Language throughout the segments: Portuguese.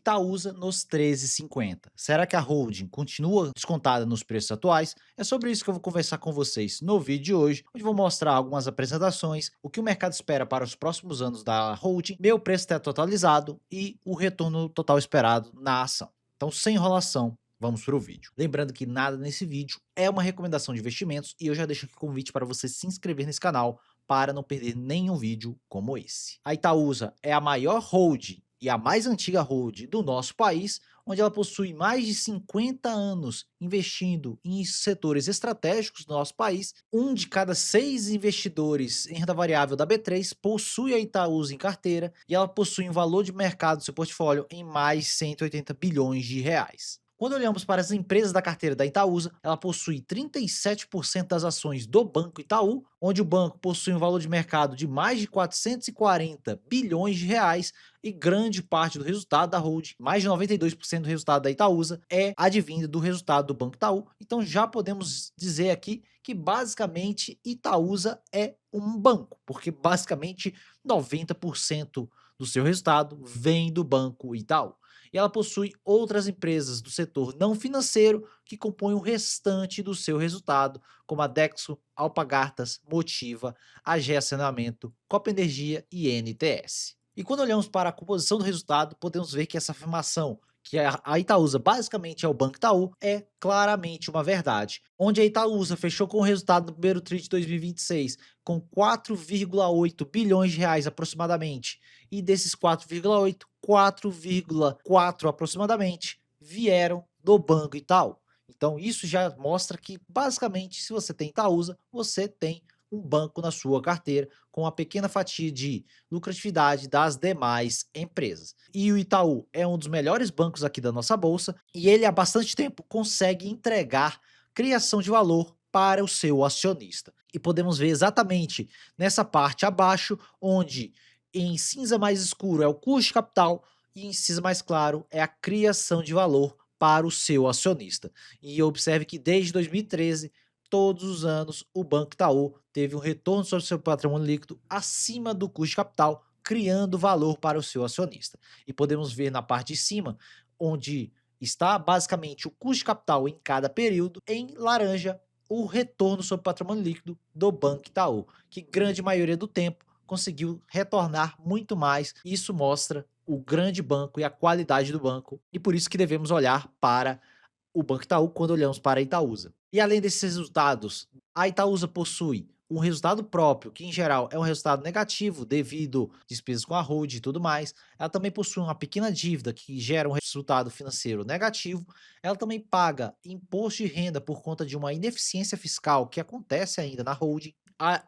Itaúsa nos 13,50. Será que a holding continua descontada nos preços atuais? É sobre isso que eu vou conversar com vocês no vídeo de hoje, onde vou mostrar algumas apresentações, o que o mercado espera para os próximos anos da holding, meu preço teto atualizado e o retorno total esperado na ação. Então, sem enrolação, vamos para o vídeo. Lembrando que nada nesse vídeo é uma recomendação de investimentos e eu já deixo aqui o convite para você se inscrever nesse canal para não perder nenhum vídeo como esse. A Itaúsa é a maior holding e a mais antiga holding do nosso país, onde ela possui mais de 50 anos investindo em setores estratégicos do nosso país. Um de cada 6 investidores em renda variável da B3 possui a Itaúsa em carteira e ela possui um valor de mercado do seu portfólio em mais de 180 bilhões de reais. Quando olhamos para as empresas da carteira da Itaúsa, ela possui 37% das ações do Banco Itaú, onde o banco possui um valor de mercado de mais de 440 bilhões de reais e grande parte do resultado da holding, mais de 92% do resultado da Itaúsa, é advindo do resultado do Banco Itaú. Então já podemos dizer aqui que basicamente Itaúsa é um banco, porque basicamente 90% do seu resultado vem do Banco Itaú. E ela possui outras empresas do setor não financeiro que compõem o restante do seu resultado, como a Dexo, Alpargatas, Motiva, AGE Saneamento, Copa Energia e NTS. E quando olhamos para a composição do resultado, podemos ver que essa afirmação, que a Itaúsa basicamente é o Banco Itaú, é claramente uma verdade. Onde a Itaúsa fechou com o resultado do primeiro TRI de 2026 com 4,8 bilhões de reais aproximadamente, e desses 4,8, 4,4 aproximadamente vieram do Banco Itaú. Então isso já mostra que basicamente se você tem Itaúsa, você tem um banco na sua carteira com uma pequena fatia de lucratividade das demais empresas. E o Itaú é um dos melhores bancos aqui da nossa bolsa e ele há bastante tempo consegue entregar criação de valor para o seu acionista. E podemos ver exatamente nessa parte abaixo, onde em cinza mais escuro é o custo de capital e em cinza mais claro é a criação de valor para o seu acionista. E observe que desde 2013 todos os anos o Banco Itaú teve um retorno sobre o seu patrimônio líquido acima do custo de capital, criando valor para o seu acionista. E podemos ver na parte de cima, onde está basicamente o custo de capital em cada período, em laranja, o retorno sobre o patrimônio líquido do Banco Itaú, que grande maioria do tempo conseguiu retornar muito mais. Isso mostra o grande banco e a qualidade do banco, e por isso que devemos olhar para o Banco Itaú quando olhamos para a Itaúsa. E além desses resultados, a Itaúsa possui um resultado próprio, que em geral é um resultado negativo devido despesas com a hold e tudo mais. Ela também possui uma pequena dívida que gera um resultado financeiro negativo. Ela também paga imposto de renda por conta de uma ineficiência fiscal que acontece ainda na holding.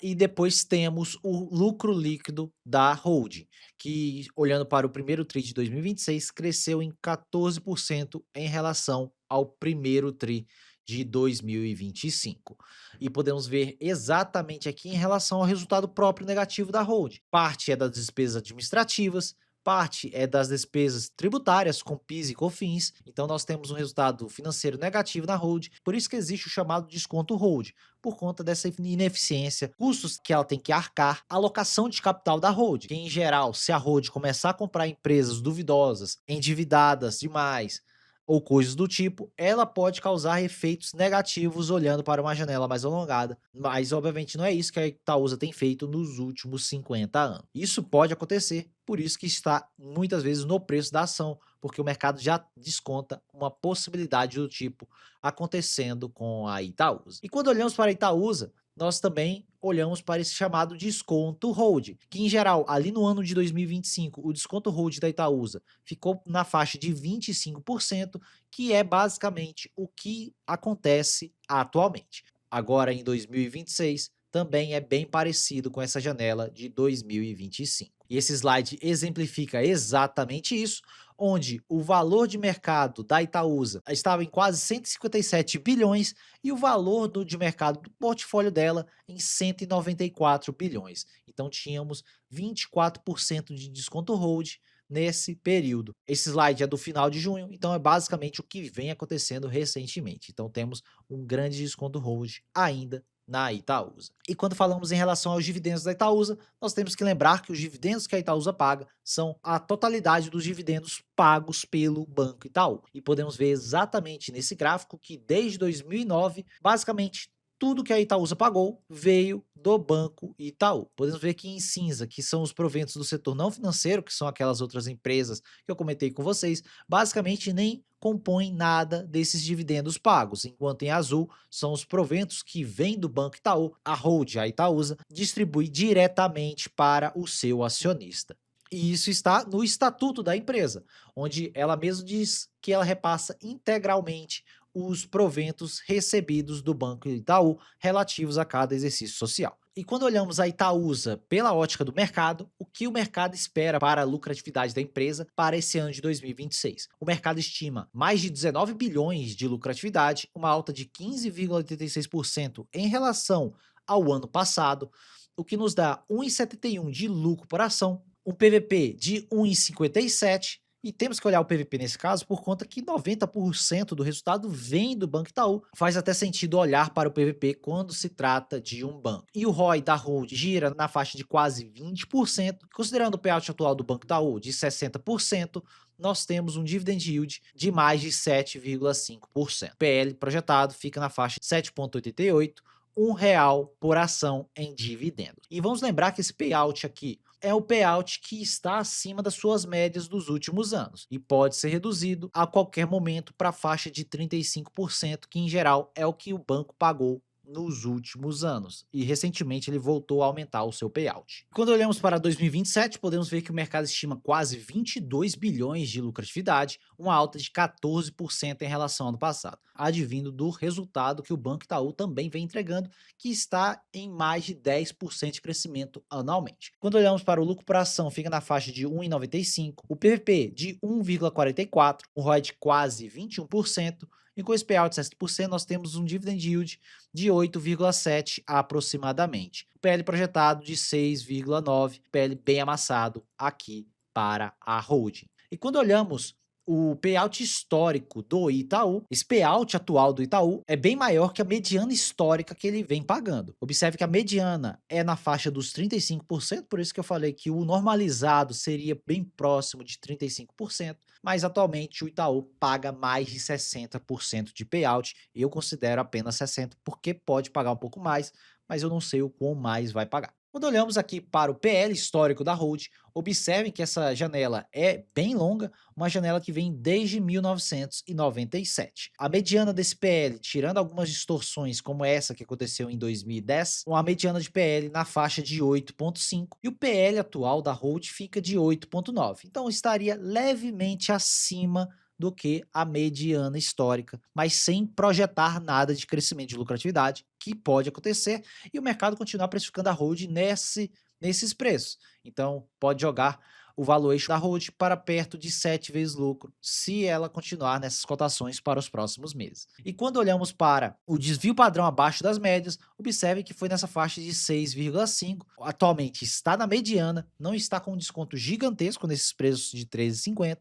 E depois temos o lucro líquido da holding, que olhando para o primeiro TRI de 2026 cresceu em 14% em relação ao primeiro TRI de 2025. E podemos ver exatamente aqui em relação ao resultado próprio negativo da holding. Parte é das despesas administrativas, parte é das despesas tributárias com PIS e COFINS. Então nós temos um resultado financeiro negativo na holding, por isso que existe o chamado desconto holding, por conta dessa ineficiência, custos que ela tem que arcar, alocação de capital da holding, que em geral, se a holding começar a comprar empresas duvidosas, endividadas demais, ou coisas do tipo, ela pode causar efeitos negativos olhando para uma janela mais alongada, mas obviamente não é isso que a Itaúsa tem feito nos últimos 50 anos. Isso pode acontecer, por isso que está muitas vezes no preço da ação, porque o mercado já desconta uma possibilidade do tipo acontecendo com a Itaúsa. E quando olhamos para a Itaúsa, nós também olhamos para esse chamado desconto hold, que em geral, ali no ano de 2025, o desconto hold da Itaúsa ficou na faixa de 25%, que é basicamente o que acontece atualmente. Agora em 2026, também é bem parecido com essa janela de 2025. E esse slide exemplifica exatamente isso, onde o valor de mercado da Itaúsa estava em quase 157 bilhões e o valor de mercado do portfólio dela em 194 bilhões. Então tínhamos 24% de desconto hold nesse período. Esse slide é do final de junho, então é basicamente o que vem acontecendo recentemente. Então temos um grande desconto hold ainda na Itaúsa. E quando falamos em relação aos dividendos da Itaúsa, nós temos que lembrar que os dividendos que a Itaúsa paga são a totalidade dos dividendos pagos pelo Banco Itaú. E podemos ver exatamente nesse gráfico que desde 2009, basicamente tudo que a Itaúsa pagou veio do Banco Itaú. Podemos ver aqui em cinza, que são os proventos do setor não financeiro, que são aquelas outras empresas que eu comentei com vocês, basicamente nem compõem nada desses dividendos pagos, enquanto em azul são os proventos que vêm do Banco Itaú, a Hold, a Itaúsa, distribui diretamente para o seu acionista. E isso está no estatuto da empresa, onde ela mesma diz que ela repassa integralmente os proventos recebidos do Banco Itaú relativos a cada exercício social. E quando olhamos a Itaúsa pela ótica do mercado, o que o mercado espera para a lucratividade da empresa para esse ano de 2026? O mercado estima mais de 19 bilhões de lucratividade, uma alta de 15,86% em relação ao ano passado, o que nos dá 1,71 de lucro por ação, um PVP de 1,57, e temos que olhar o PVP nesse caso por conta que 90% do resultado vem do Banco Itaú. Faz até sentido olhar para o PVP quando se trata de um banco. E o ROI da Hold gira na faixa de quase 20%, considerando o payout atual do Banco Itaú de 60%, nós temos um dividend yield de mais de 7,5%. PL projetado fica na faixa de 7,88, R$ 1 por ação em dividendo. E vamos lembrar que esse payout aqui é o payout que está acima das suas médias dos últimos anos e pode ser reduzido a qualquer momento para a faixa de 35%, que em geral é o que o banco pagou nos últimos anos, e recentemente ele voltou a aumentar o seu payout. Quando olhamos para 2027, podemos ver que o mercado estima quase 22 bilhões de lucratividade, uma alta de 14% em relação ao ano passado, advindo do resultado que o Banco Itaú também vem entregando, que está em mais de 10% de crescimento anualmente. Quando olhamos para o lucro por ação, fica na faixa de 1,95, o PVP de 1,44, um ROI de quase 21%, e com esse payout de 60%, nós temos um dividend yield de 8,7 aproximadamente. O PL projetado de 6,9, PL bem amassado aqui para a holding. E quando olhamos o payout histórico do Itaú, esse payout atual do Itaú é bem maior que a mediana histórica que ele vem pagando. Observe que a mediana é na faixa dos 35%, por isso que eu falei que o normalizado seria bem próximo de 35%, mas atualmente o Itaú paga mais de 60% de payout. Eu considero apenas 60% porque pode pagar um pouco mais, mas eu não sei o quão mais vai pagar. Quando olhamos aqui para o PL histórico da Hold, observem que essa janela é bem longa, uma janela que vem desde 1997. A mediana desse PL, tirando algumas distorções como essa que aconteceu em 2010, uma mediana de PL na faixa de 8,5, e o PL atual da Hold fica de 8,9. Então estaria levemente acima do que a mediana histórica, mas sem projetar nada de crescimento de lucratividade, que pode acontecer, e o mercado continuar precificando a Hold nesses preços. Então, pode jogar o valuation da Hold para perto de 7 vezes lucro, se ela continuar nessas cotações para os próximos meses. E quando olhamos para o desvio padrão abaixo das médias, observe que foi nessa faixa de 6,5, atualmente está na mediana, não está com um desconto gigantesco nesses preços de 13,50,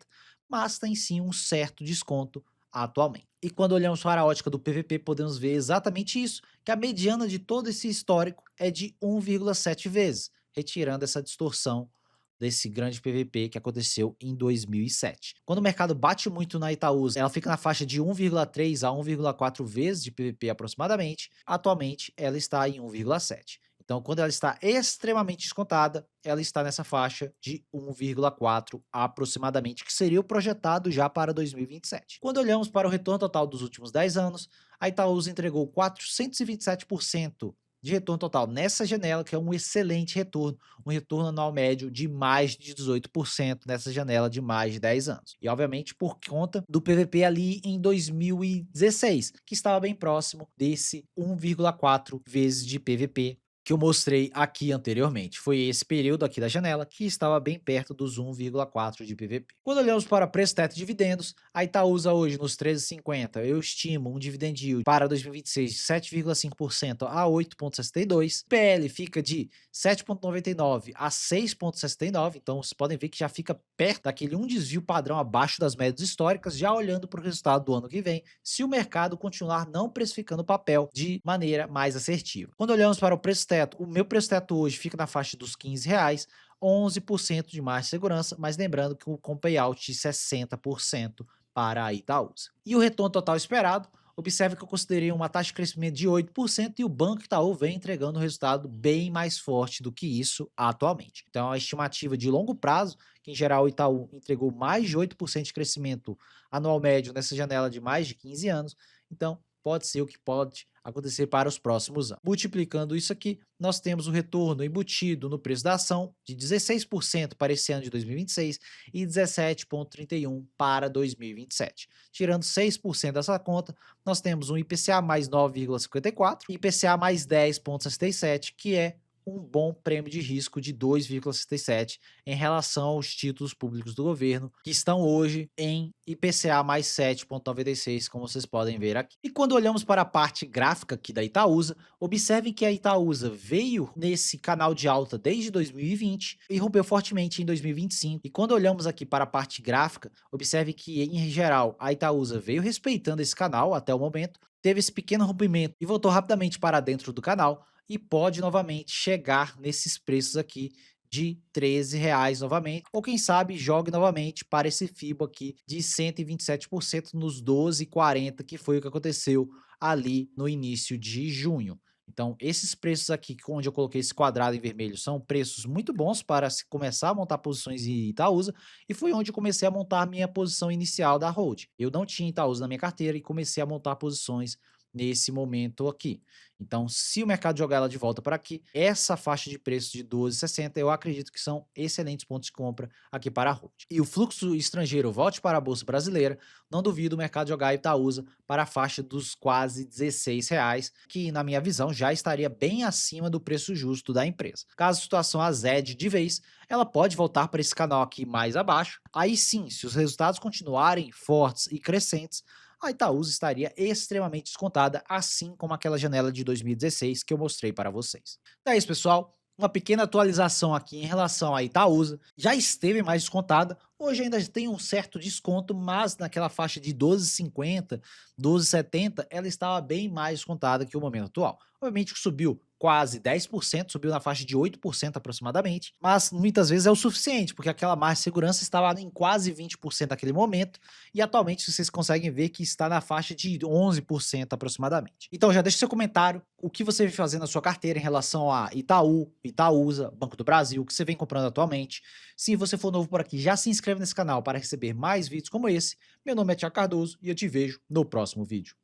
mas tem sim um certo desconto atualmente. E quando olhamos para a ótica do PVP, podemos ver exatamente isso, que a mediana de todo esse histórico é de 1,7 vezes, retirando essa distorção desse grande PVP que aconteceu em 2007. Quando o mercado bate muito na Itaúsa, ela fica na faixa de 1,3 a 1,4 vezes de PVP aproximadamente. Atualmente, ela está em 1,7. Então, quando ela está extremamente descontada, ela está nessa faixa de 1,4 aproximadamente, que seria o projetado já para 2027. Quando olhamos para o retorno total dos últimos 10 anos, a Itaúsa entregou 427% de retorno total nessa janela, que é um excelente retorno, um retorno anual médio de mais de 18% nessa janela de mais de 10 anos. E obviamente por conta do PVP ali em 2016, que estava bem próximo desse 1,4 vezes de PVP que eu mostrei aqui anteriormente. Foi esse período aqui da janela que estava bem perto dos 1,4 de PVP. Quando olhamos para preço teto de dividendos, a Itaúsa hoje nos 13,50, eu estimo um dividend yield para 2026 de 7,5% a 8,62. PL fica de 7,99 a 6,69, então vocês podem ver que já fica perto daquele um desvio padrão abaixo das médias históricas, já olhando para o resultado do ano que vem, se o mercado continuar não precificando o papel de maneira mais assertiva. Quando olhamos para o preço teto, o meu preço teto hoje fica na faixa dos R$ 15, 11% de margem de segurança, mas lembrando que com payout de 60% para a Itaúsa. E o retorno total esperado, observe que eu considerei uma taxa de crescimento de 8% e o Banco Itaú vem entregando um resultado bem mais forte do que isso atualmente. Então, a estimativa de longo prazo, que em geral o Itaú entregou mais de 8% de crescimento anual médio nessa janela de mais de 15 anos, então pode ser o que pode acontecer para os próximos anos. Multiplicando isso aqui, nós temos o retorno embutido no preço da ação de 16% para esse ano de 2026 e 17,31% para 2027. Tirando 6% dessa conta, nós temos um IPCA mais 9,54 e IPCA mais 10,67, que é um bom prêmio de risco de 2,67 em relação aos títulos públicos do governo, que estão hoje em IPCA mais 7,96, como vocês podem ver aqui. E quando olhamos para a parte gráfica aqui da Itaúsa, observem que a Itaúsa veio nesse canal de alta desde 2020 e rompeu fortemente em 2025. E quando olhamos aqui para a parte gráfica, observe que, em geral, a Itaúsa veio respeitando esse canal até o momento, teve esse pequeno rompimento e voltou rapidamente para dentro do canal, e pode novamente chegar nesses preços aqui de R$ 13 novamente, ou quem sabe jogue novamente para esse FIBO aqui de 127% nos 12,40, que foi o que aconteceu ali no início de junho. Então, esses preços aqui, onde eu coloquei esse quadrado em vermelho, são preços muito bons para se começar a montar posições em Itaúsa, e foi onde eu comecei a montar a minha posição inicial da hold. Eu não tinha Itaúsa na minha carteira e comecei a montar posições nesse momento aqui. Então, se o mercado jogar ela de volta para aqui, essa faixa de preço de 12,60, eu acredito que são excelentes pontos de compra aqui para a hold. E o fluxo estrangeiro volte para a Bolsa Brasileira, não duvido o mercado jogar a Itaúsa para a faixa dos quase R$ 16, que na minha visão já estaria bem acima do preço justo da empresa. Caso a situação azede de vez, ela pode voltar para esse canal aqui mais abaixo. Aí sim, se os resultados continuarem fortes e crescentes, a Itaúsa estaria extremamente descontada, assim como aquela janela de 2016 que eu mostrei para vocês. Então é isso, pessoal. Uma pequena atualização aqui em relação à Itaúsa. Já esteve mais descontada, hoje ainda tem um certo desconto, mas naquela faixa de 12,50, 12,70, ela estava bem mais descontada que o momento atual. Obviamente que subiu quase 10%, subiu na faixa de 8% aproximadamente, mas muitas vezes é o suficiente, porque aquela margem de segurança estava em quase 20% naquele momento, e atualmente vocês conseguem ver que está na faixa de 11% aproximadamente. Então já deixa seu comentário, o que você vem fazendo na sua carteira em relação a Itaú, Itaúsa, Banco do Brasil, o que você vem comprando atualmente. Se você for novo por aqui, já se inscreve nesse canal para receber mais vídeos como esse. Meu nome é Thiago Cardoso e eu te vejo no próximo vídeo.